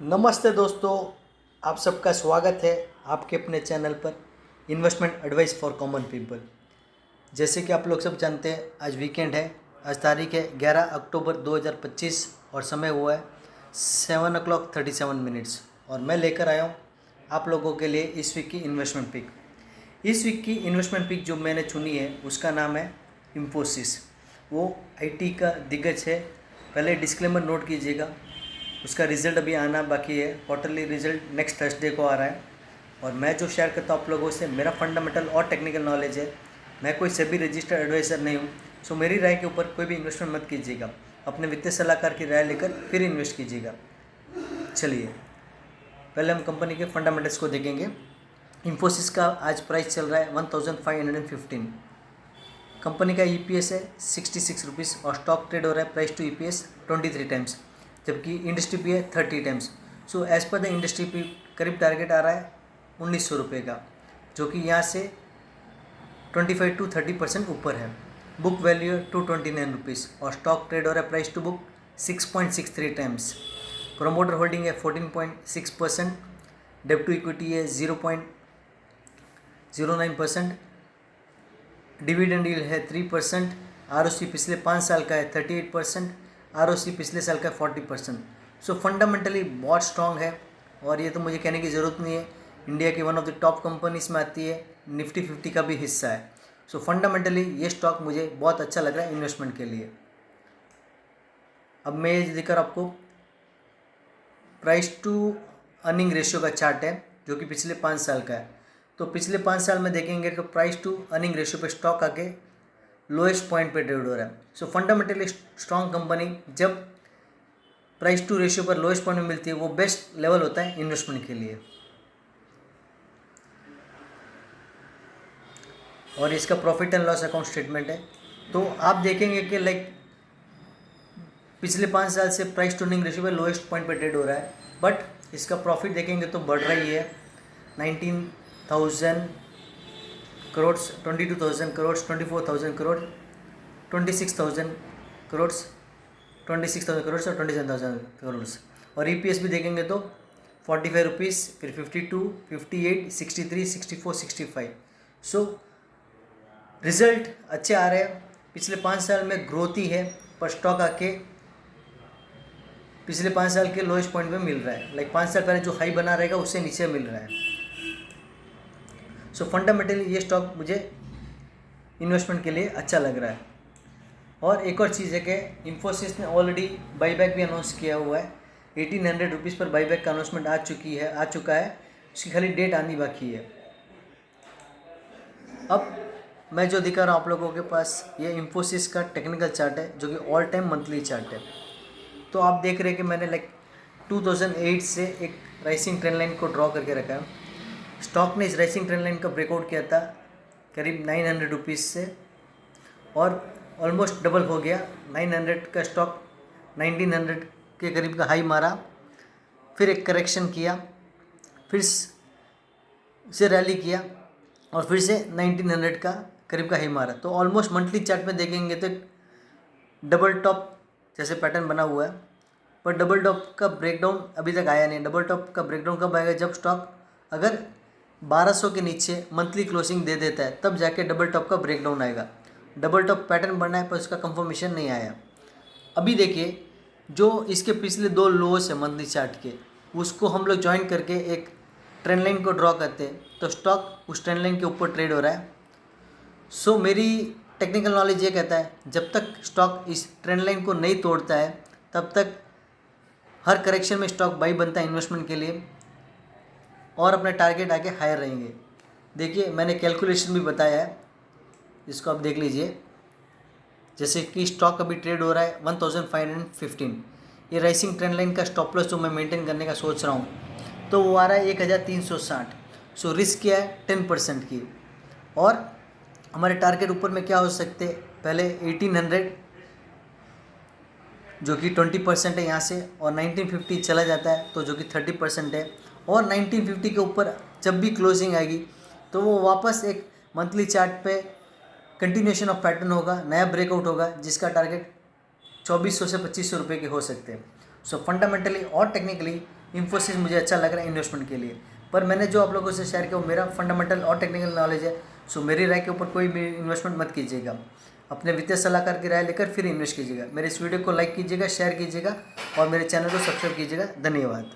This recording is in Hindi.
नमस्ते दोस्तों, आप सबका स्वागत है आपके अपने चैनल पर investment advice for common people. जैसे कि आप लोग सब जानते हैं, आज वीकेंड है। आज तारीख है 11 अक्टूबर 2025 और समय हुआ है 7:37 और मैं लेकर आया हूँ आप लोगों के लिए इस वीक की इन्वेस्टमेंट पिक। इस वीक की इन्वेस्टमेंट पिक जो मैंने चुनी है उसका नाम है इन्फोसिस। वो आईटी का दिग्गज है। पहले डिस्क्लेमर नोट कीजिएगा, उसका रिज़ल्ट अभी आना बाकी है। क्वार्टरली रिज़ल्ट नेक्स्ट थर्सडे को आ रहा है। और मैं जो शेयर करता हूँ आप लोगों से, मेरा फंडामेंटल और टेक्निकल नॉलेज है। मैं कोई सेबी रजिस्टर्ड एडवाइज़र नहीं हूँ। सो मेरी राय के ऊपर कोई भी इन्वेस्टमेंट मत कीजिएगा। अपने वित्तीय सलाहकार की राय लेकर फिर इन्वेस्ट कीजिएगा। चलिए पहले हम कंपनी के फंडामेंटल्स को देखेंगे। इन्फोसिस का आज प्राइस चल रहा है 1515। कंपनी का EPS है 66 रुपीज़ और स्टॉक ट्रेड हो रहा है प्राइस टू EPS 23 टाइम्स, जबकि इंडस्ट्री पी है 30 times. So as per the industry P करीब टारगेट आ रहा है 1900 रुपये का, जो कि यहाँ से 25 to 30% ऊपर है। बुक वैल्यू है 229 रुपीज़ और स्टॉक ट्रेड हो रहा है price to book 6.63 times. Promoter holding है 14.6%। डेब्ट टू इक्विटी है 0.09%। डिविडेंड यील्ड है 3%। ROC पिछले 5 साल का है 38%। ROC पिछले साल का 40%। सो फंडामेंटली बहुत स्ट्रॉन्ग है और ये तो मुझे कहने की ज़रूरत नहीं है। इंडिया की one of the top companies में आती है, निफ्टी 50 का भी हिस्सा है। सो फंडामेंटली ये स्टॉक मुझे बहुत अच्छा लग रहा है इन्वेस्टमेंट के लिए। अब मैं ये दिखा आपको प्राइस टू अर्निंग रेशियो का चार्ट है, जो कि पिछले 5 साल का है। तो पिछले 5 साल में देखेंगे तो प्राइस टू अर्निंग रेशियो पे स्टॉक आके लोएस्ट पॉइंट पे ट्रेड हो रहा है। सो फंडामेंटली स्ट्रॉन्ग कंपनी जब प्राइस टू रेशियो पर लोएस्ट पॉइंट में मिलती है, वो बेस्ट लेवल होता है इन्वेस्टमेंट के लिए। और इसका profit and loss account statement है। तो आप देखेंगे कि पिछले 5 साल से प्राइस टू अर्निंग रेशियो पे लोएस्ट पॉइंट पे ट्रेड हो रहा है, बट इसका प्रॉफिट देखेंगे तो बढ़ रही है 19,000 करोड़, 22,000 करोड़, 24,000 करोड़, 26,000 करोड़, 26,000 करोड़ और 27,000 करोड़। और EPS भी देखेंगे तो 45 रुपीज़, फिर 52, 58, 63, 64, 65। सो रिज़ल्ट अच्छे आ रहे हैं। पिछले 5 साल में ग्रोथ ही है, पर स्टॉक आके पिछले 5 साल के लोएस्ट पॉइंट में मिल रहा है। 5 साल पहले जो हाई बना रहेगा उससे नीचे मिल रहा है। सो फंडामेंटली ये स्टॉक मुझे इन्वेस्टमेंट के लिए अच्छा लग रहा है। और एक और चीज़ है कि इन्फोसिस ने ऑलरेडी बाईबैक भी अनाउंस किया हुआ है। 1800 रुपीज़ पर बाईबैक का अनाउंसमेंट आ चुका है। उसकी खाली डेट आनी बाकी है। अब मैं जो दिखा रहा हूँ आप लोगों के पास, ये इन्फोसिस का टेक्निकल चार्ट है, जो कि ऑल टाइम मंथली चार्ट है। तो आप देख रहे हैं कि मैंने 2008 से एक राइसिंग ट्रेंड लाइन को ड्रॉ करके रखा है। स्टॉक ने इस राइसिंग ट्रेंड लाइन का ब्रेकआउट किया था करीब 900 रुपीज़ से और ऑलमोस्ट डबल हो गया। 900 का स्टॉक 1900 के करीब का हाई मारा, फिर एक करेक्शन किया, फिर से रैली किया और फिर से 1900 का करीब का हाई मारा। तो ऑलमोस्ट मंथली चार्ट में देखेंगे तो डबल टॉप जैसे पैटर्न बना हुआ है, पर डबल टॉप का ब्रेकडाउन अभी तक आया नहीं। डबल टॉप का ब्रेकडाउन कब आएगा? जब स्टॉक अगर 1200 के नीचे मंथली क्लोजिंग दे देता है, तब जाके डबल टॉप का ब्रेकडाउन आएगा। डबल टॉप पैटर्न बना है पर उसका कंफर्मेशन नहीं आया। अभी देखिए, जो इसके पिछले 2 लोस है मंथली चार्ट के, उसको हम लोग ज्वाइन करके एक ट्रेंड लाइन को ड्रॉ करते हैं, तो स्टॉक उस ट्रेंड लाइन के ऊपर ट्रेड हो रहा है। सो मेरी टेक्निकल नॉलेज ये कहता है, जब तक स्टॉक इस ट्रेंड लाइन को नहीं तोड़ता है, तब तक हर करेक्शन में स्टॉक बाई बनता है इन्वेस्टमेंट के लिए और अपने टारगेट आके हायर रहेंगे। देखिए, मैंने कैलकुलेशन भी बताया है, इसको आप देख लीजिए। जैसे कि स्टॉक अभी ट्रेड हो रहा है 1515। ये राइसिंग ट्रेंड लाइन का स्टॉप लॉस जो मैं मेंटेन करने का सोच रहा हूँ, तो वो आ रहा है 1360। सो रिस्क क्या है? 10% की। और हमारे टारगेट ऊपर में क्या हो सकते हैं? पहले 1800, जो कि 20% है यहाँ से, और 1950 चला जाता है तो जो कि 30% है। और 1950 के ऊपर जब भी क्लोजिंग आएगी तो वो वापस एक मंथली चार्ट पे कंटिन्यूएशन ऑफ पैटर्न होगा, नया ब्रेकआउट होगा, जिसका टारगेट 2400 से 2500 रुपये के हो सकते हैं। सो फंडामेंटली और टेक्निकली इन्फोसिस मुझे अच्छा लग रहा है इन्वेस्टमेंट के लिए। पर मैंने जो आप लोगों से शेयर किया वो मेरा फंडामेंटल और टेक्निकल नॉलेज है। सो मेरी राय के ऊपर कोई भी इन्वेस्टमेंट मत कीजिएगा, अपने वित्तीय सलाहकार की राय लेकर फिर इन्वेस्ट कीजिएगा। मेरे इस वीडियो को लाइक कीजिएगा, शेयर कीजिएगा और मेरे चैनल को सब्सक्राइब कीजिएगा। धन्यवाद।